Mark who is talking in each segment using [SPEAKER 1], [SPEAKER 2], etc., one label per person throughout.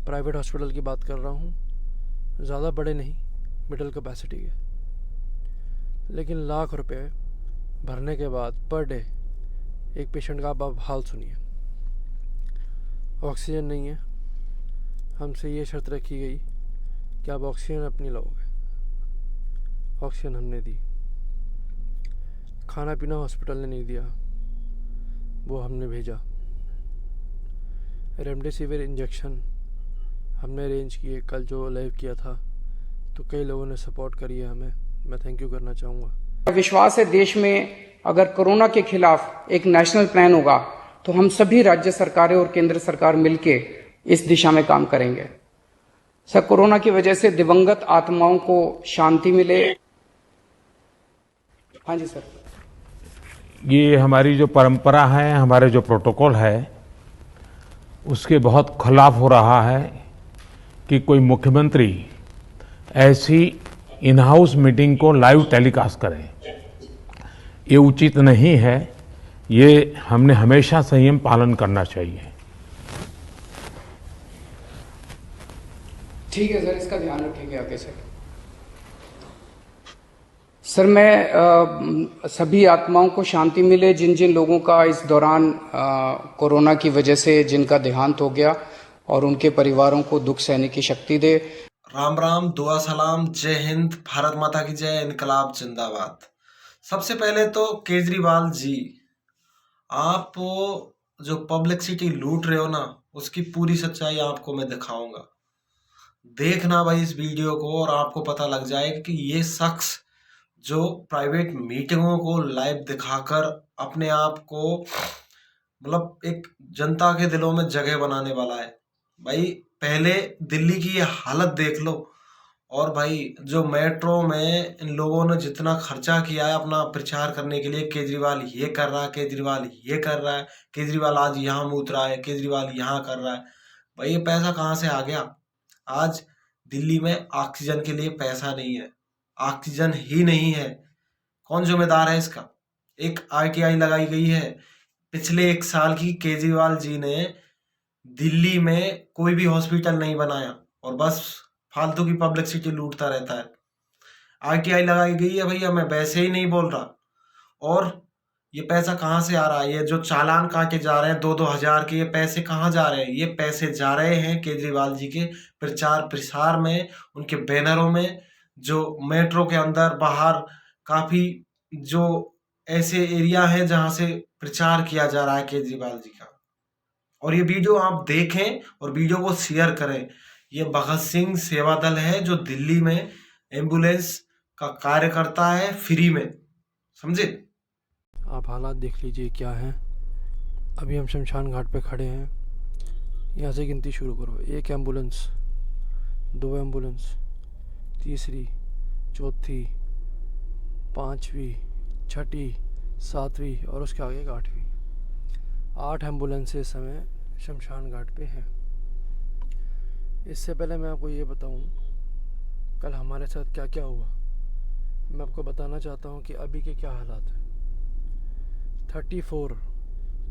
[SPEAKER 1] Private hospital की बात कर रहा हूँ, ज़्यादा बड़े नहीं, मिडिल कैपेसिटी के, लेकिन लाख रुपए भरने के बाद पर डे एक पेशेंट का आप हाल सुनिए। ऑक्सीजन नहीं है, हमसे ये शर्त रखी गई कि आप ऑक्सीजन अपनी लाओगे। ऑक्सीजन हमने दी, खाना पीना हॉस्पिटल ने नहीं दिया, वो हमने भेजा। रेमडेसिविर इंजेक्शन हमने अरेंज किए, कल जो लाइव किया था तो कई लोगों ने सपोर्ट करी है हमें, मैं थैंक यू करना चाहूँगा।
[SPEAKER 2] विश्वास है देश में अगर कोरोना के खिलाफ एक नेशनल प्लान होगा तो हम सभी राज्य सरकारें और केंद्र सरकार मिलके इस दिशा में काम करेंगे। सर, कोरोना की वजह से दिवंगत आत्माओं को शांति मिले। हाँ जी सर।
[SPEAKER 3] ये हमारी जो परंपरा है, हमारे जो प्रोटोकॉल है, उसके बहुत खिलाफ हो रहा है कि कोई मुख्यमंत्री ऐसी इन हाउस मीटिंग को लाइव टेलीकास्ट करे। ये उचित नहीं है, ये हमने हमेशा संयम पालन करना चाहिए।
[SPEAKER 2] ठीक है सर, इसका ध्यान रखेंगे आगे से। सर, मैं सभी आत्माओं को शांति मिले जिन जिन लोगों का इस दौरान कोरोना की वजह से जिनका देहांत हो गया, और उनके परिवारों को दुख सहने की शक्ति दे।
[SPEAKER 4] राम राम, दुआ सलाम, जय हिंद, भारत माता की जय, इनकलाब जिंदाबाद। सबसे पहले तो केजरीवाल जी, आप जो पब्लिसिटी लूट रहे हो ना, उसकी पूरी सच्चाई आपको मैं दिखाऊंगा। देखना भाई इस वीडियो को और आपको पता लग जाएगा कि ये शख्स जो प्राइवेट मीटिंगों को लाइव दिखाकर अपने आप को मतलब एक जनता के दिलों में जगह बनाने वाला है। भाई पहले दिल्ली की ये हालत देख लो, और भाई जो मेट्रो में इन लोगों ने जितना खर्चा किया है अपना प्रचार करने के लिए, केजरीवाल ये कर रहा है, केजरीवाल ये कर रहा है, केजरीवाल आज यहाँ मूत रहा है, केजरीवाल यहाँ कर रहा है। भाई ये पैसा कहाँ से आ गया? आज दिल्ली में ऑक्सीजन के लिए पैसा नहीं है, ऑक्सीजन ही नहीं है। कौन जिम्मेदार है इसका? एक आरटीआई लगाई गई है पिछले 1 साल की। केजरीवाल जी ने दिल्ली में कोई भी हॉस्पिटल नहीं बनाया और बस फालतू की पब्लिसिटी लूटता रहता है। आरटीआई लगाई गई है भैया, मैं वैसे ही नहीं बोल रहा। और ये पैसा कहाँ से आ रहा है? ये जो चालान काटे जा रहे हैं 2-2 हजार के, ये पैसे कहाँ जा रहे हैं? ये पैसे जा रहे हैं केजरीवाल जी के प्रचार प्रसार में, उनके बैनरों में, जो मेट्रो के अंदर बाहर काफी जो ऐसे एरिया हैं जहां से प्रचार किया जा रहा है केजरीवाल जी का। और ये वीडियो आप देखें और वीडियो को शेयर करें। ये भगत सिंह सेवा दल है जो दिल्ली में एम्बुलेंस का कार्य करता है फ्री में, समझे?
[SPEAKER 1] आप हालात देख लीजिए क्या हैं। अभी हम शमशान घाट पे खड़े हैं, यहाँ से गिनती शुरू करो। 1 एम्बुलेंस, 2 एम्बुलेंस, तीसरी, चौथी, 5वीं, 6ठी, 7वीं और उसके आगे 8वीं। 8 एम्बुलेंस इस समय शमशान घाट पे हैं। इससे पहले मैं आपको ये बताऊं कल हमारे साथ क्या क्या हुआ। मैं आपको बताना चाहता हूं कि अभी के क्या हालात हैं।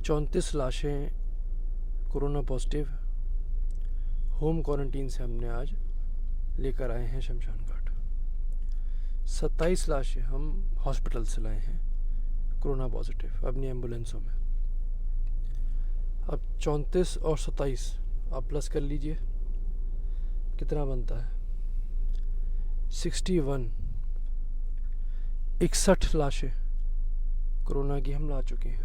[SPEAKER 1] 34 लाशें कोरोना पॉजिटिव होम क्वारंटीन से हमने आज लेकर आए हैं शमशान घाट। 27 लाशें हम हॉस्पिटल से लाए हैं कोरोना पॉजिटिव अपनी एम्बुलेंसों में। अब 34 और 27 आप प्लस कर लीजिए कितना बनता है। 61 लाशें कोरोना की हम ला चुके हैं।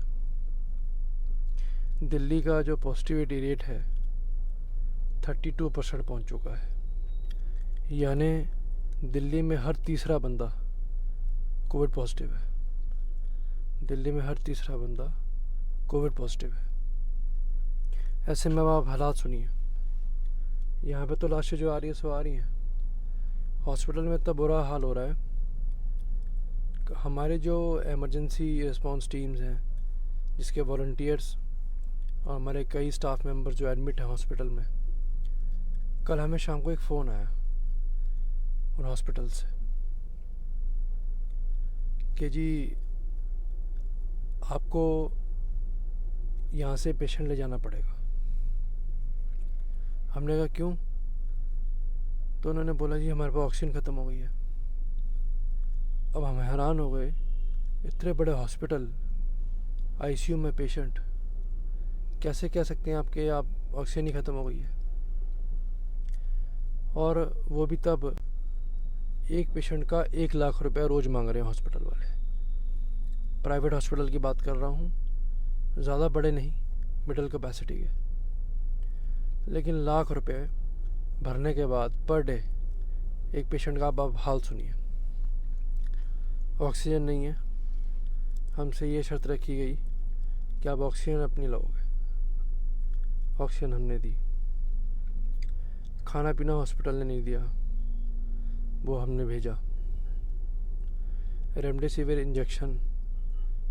[SPEAKER 1] दिल्ली का जो पॉजिटिविटी रेट है 32% पहुंच चुका है, यानी दिल्ली में हर तीसरा बंदा कोविड पॉजिटिव है। दिल्ली में हर तीसरा बंदा कोविड पॉजिटिव है। ऐसे में आप हालात सुनिए। यहाँ पे तो लाशें जो आ रही है सो आ रही हैं। हॉस्पिटल में इतना बुरा हाल हो रहा है। हमारे जो इमरजेंसी रिस्पांस टीम्स हैं, जिसके वॉलंटियर्स और हमारे कई स्टाफ मेंबर्स जो एडमिट हैं हॉस्पिटल में, कल हमें शाम को एक फ़ोन आया उन हॉस्पिटल से कि जी आपको यहाँ से पेशेंट ले जाना पड़ेगा। हमने कहा क्यों? तो उन्होंने बोला जी हमारे पास ऑक्सीजन ख़त्म हो गई है। अब हम हैरान हो गए, इतने बड़े हॉस्पिटल, आईसीयू में पेशेंट, कैसे कह सकते हैं आपके आप ऑक्सीजन ही ख़त्म हो गई है? और वो भी तब एक पेशेंट का 1 लाख रुपया रोज़ मांग रहे हैं हॉस्पिटल वाले। प्राइवेट हॉस्पिटल की बात कर रहा हूँ, ज़्यादा बड़े नहीं, मिडिल कैपेसिटी के, लेकिन लाख रुपए भरने के बाद पर डे एक पेशेंट का आप हाल सुनिए। ऑक्सीजन नहीं है, हमसे ये शर्त रखी गई कि आप ऑक्सीजन अपनी लाओगे। ऑक्सीजन हमने दी, खाना पीना हॉस्पिटल ने नहीं दिया, वो हमने भेजा। रेमडेसिविर इंजेक्शन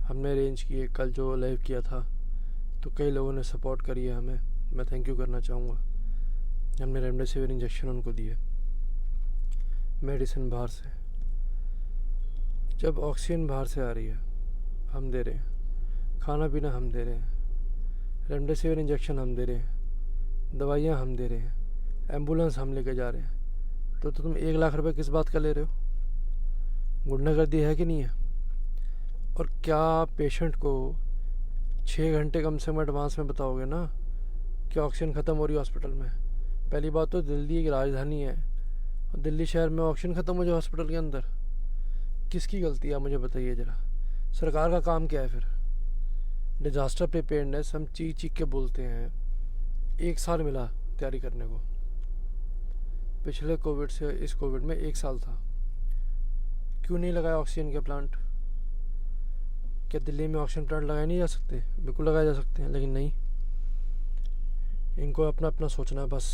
[SPEAKER 1] हमने अरेंज किए, कल जो लाइव किया था तो कई लोगों ने सपोर्ट करी है हमें, मैं थैंक यू करना चाहूँगा। हमने रेमडेसिविर इंजेक्शन उनको दिए, मेडिसिन बाहर से। जब ऑक्सीजन बाहर से आ रही है हम दे रहे हैं, खाना पीना हम दे रहे हैं, रेमडेसिविर इंजेक्शन हम दे रहे हैं, दवाइयाँ हम दे रहे हैं, एम्बुलेंस हम लेके जा रहे हैं, तो तुम 1 लाख रुपए किस बात का ले रहे हो? गुंडागर्दी है कि नहीं है? और क्या पेशेंट को 6 घंटे कम से कम एडवांस में बताओगे ना कि ऑक्सीजन ख़त्म हो रही है हॉस्पिटल में? पहली बात तो दिल्ली एक राजधानी है, और दिल्ली शहर में ऑक्सीजन ख़त्म हो जाए हॉस्पिटल के अंदर, किसकी गलती है मुझे बताइए ज़रा। सरकार का काम क्या है फिर? डिज़ास्टर प्रिपेयर्डनेस हम चीख के बोलते हैं, 1 साल मिला तैयारी करने को। पिछले कोविड से इस कोविड में 1 साल था, क्यों नहीं लगाया ऑक्सीजन के प्लांट? क्या दिल्ली में ऑक्सीजन प्लांट लगाए नहीं जा सकते? बिल्कुल लगाए जा सकते हैं, लेकिन नहीं, इनको अपना अपना सोचना है बस।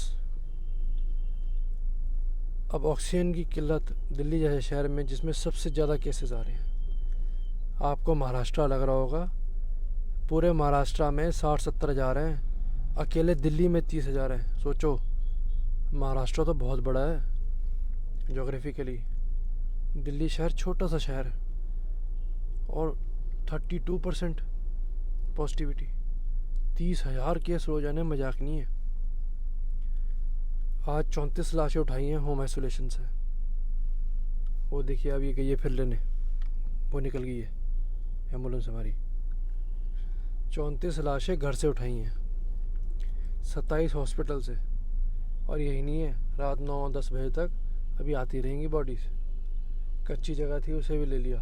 [SPEAKER 1] अब ऑक्सीजन की किल्लत दिल्ली जैसे शहर में जिसमें सबसे ज़्यादा केसेस आ रहे हैं, आपको महाराष्ट्र लग रहा होगा, पूरे महाराष्ट्र में 60-70 हज़ार हैं, अकेले दिल्ली में 30 हज़ार हैं। सोचो, महाराष्ट्र तो बहुत बड़ा है जोग्राफिकली, दिल्ली शहर छोटा सा शहर है, और 32% पॉजिटिविटी, 30,000 केस रोजाना, मजाक नहीं है। आज 34 लाशें उठाई हैं होम आइसोलेशन से। वो देखिए अब ये गई है फिर लेने, वो निकल गई है एम्बुलेंस हमारी। 34 लाशें घर से उठाई हैं, 27 हॉस्पिटल से, और यही नहीं है, रात 9-10 बजे तक अभी आती रहेंगी बॉडीज़। कच्ची जगह थी उसे भी ले लिया,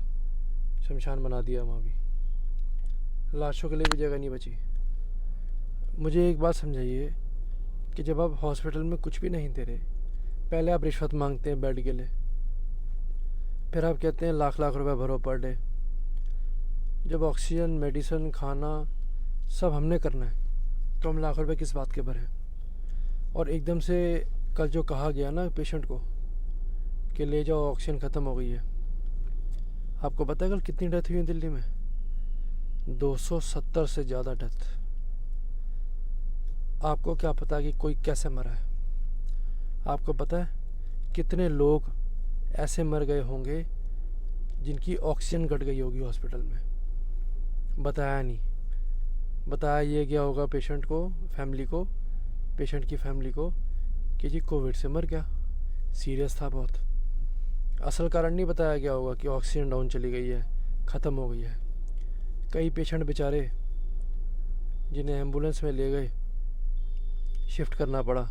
[SPEAKER 1] शमशान बना दिया, वहाँ भी लाशों के लिए भी जगह नहीं बची। मुझे एक बात समझाइए कि जब आप हॉस्पिटल में कुछ भी नहीं दे रहे, पहले आप रिश्वत मांगते हैं बेड के लिए, फिर आप कहते हैं लाख लाख रुपए भरो पर डे। जब ऑक्सीजन, मेडिसिन, खाना सब हमने करना है, तो हम लाख रुपए किस बात के भरें? और एकदम से कल जो कहा गया ना पेशेंट को कि ले जाओ ऑक्सीजन ख़त्म हो गई है, आपको पता है कल कितनी डेथ हुई है दिल्ली में? 270 से ज़्यादा डेथ। आपको क्या पता कि कोई कैसे मरा है? आपको पता है कितने लोग ऐसे मर गए होंगे जिनकी ऑक्सीजन घट गई होगी हॉस्पिटल में? बताया नहीं। बताया ये गया होगा पेशेंट को, फैमिली को, पेशेंट की फैमिली को कि जी कोविड से मर गया, सीरियस था बहुत। असल कारण नहीं बताया गया होगा कि ऑक्सीजन डाउन चली गई है, ख़त्म हो गई है। कई पेशेंट बेचारे जिन्हें एम्बुलेंस में ले गए, शिफ्ट करना पड़ा,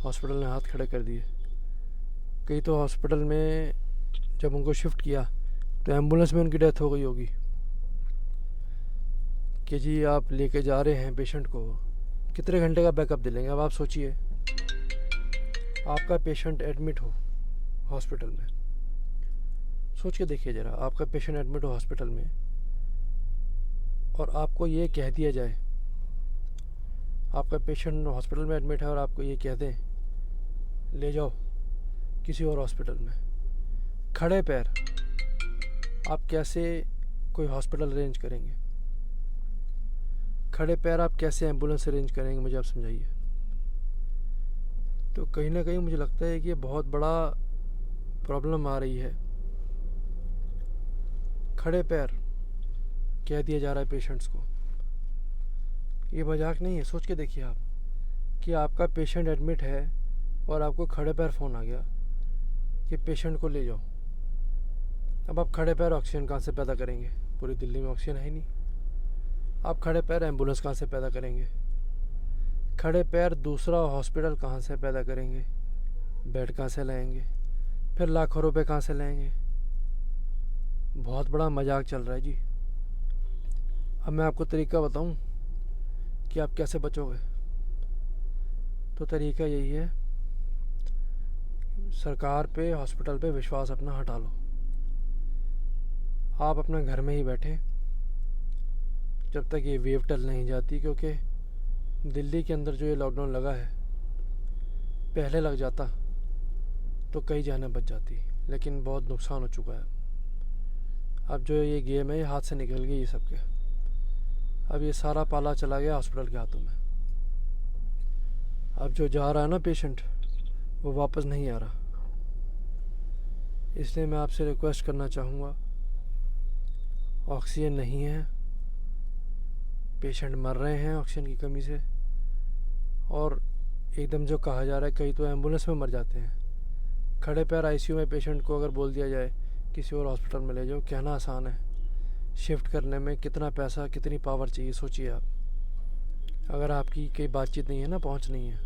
[SPEAKER 1] हॉस्पिटल ने हाथ खड़े कर दिए। कई तो हॉस्पिटल में जब उनको शिफ्ट किया तो एम्बुलेंस में उनकी डेथ हो गई होगी कि जी आप लेके जा रहे हैं पेशेंट को, कितने घंटे का बैकअप दिलेंगे? अब आप सोचिए, आपका पेशेंट एडमिट हो हॉस्पिटल में, सोच के देखिए ज़रा, आपका पेशेंट एडमिट हो हॉस्पिटल में और आपको ये कह दिया जाए, आपका पेशेंट हॉस्पिटल में एडमिट है और आपको ये कह दें ले जाओ किसी और हॉस्पिटल में, खड़े पैर आप कैसे कोई हॉस्पिटल अरेंज करेंगे? खड़े पैर आप कैसे एम्बुलेंस अरेंज करेंगे? मुझे आप समझाइए। तो कहीं ना कहीं मुझे लगता है कि ये बहुत बड़ा प्रॉब्लम आ रही है। खड़े पैर कह दिया जा रहा है पेशेंट्स को, ये मजाक नहीं है, सोच के देखिए आप। कि आपका पेशेंट एडमिट है और आपको खड़े पैर फ़ोन आ गया कि पेशेंट को ले जाओ। अब आप खड़े पैर ऑक्सीजन कहाँ से पैदा करेंगे? पूरी दिल्ली में ऑक्सीजन है ही नहीं। आप खड़े पैर एम्बुलेंस कहाँ से पैदा करेंगे? खड़े पैर दूसरा हॉस्पिटल कहाँ से पैदा करेंगे? बेड कहाँ से लाएंगे? फिर लाखों रुपए कहाँ से लाएंगे? बहुत बड़ा मजाक चल रहा है जी। अब मैं आपको तरीका बताऊं कि आप कैसे बचोगे। तो तरीका यही है, सरकार पे, हॉस्पिटल पे विश्वास अपना हटा लो। आप अपना घर में ही बैठे जब तक ये वेव टल नहीं जाती, क्योंकि दिल्ली के अंदर जो ये लॉकडाउन लगा है, पहले लग जाता तो कई जानें बच जाती, लेकिन बहुत नुकसान हो चुका है। अब जो ये गेम है ये हाथ से निकल गई ये सबके। अब ये सारा पाला चला गया हॉस्पिटल के हाथों में। अब जो जा रहा है ना पेशेंट, वो वापस नहीं आ रहा। इसलिए मैं आपसे रिक्वेस्ट करना चाहूँगा, ऑक्सीजन नहीं है, पेशेंट मर रहे हैं ऑक्सीजन की कमी से, और एकदम जो कहा जा रहा है कई तो एम्बुलेंस में मर जाते हैं। खड़े पैर आईसीयू में पेशेंट को अगर बोल दिया जाए किसी और हॉस्पिटल में ले जाओ, कहना आसान है, शिफ्ट करने में कितना पैसा, कितनी पावर चाहिए सोचिए आप। अगर आपकी कोई बातचीत नहीं है ना, पहुंच नहीं है,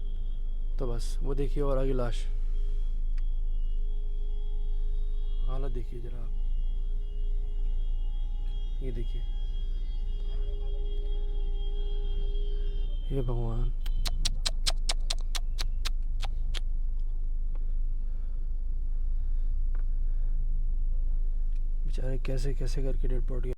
[SPEAKER 1] तो बस वो देखिए और आगे लाश। हालत देखिए जरा आप, ये देखिए, ये भगवान। बेचारे कैसे कैसे करके डेड बॉडी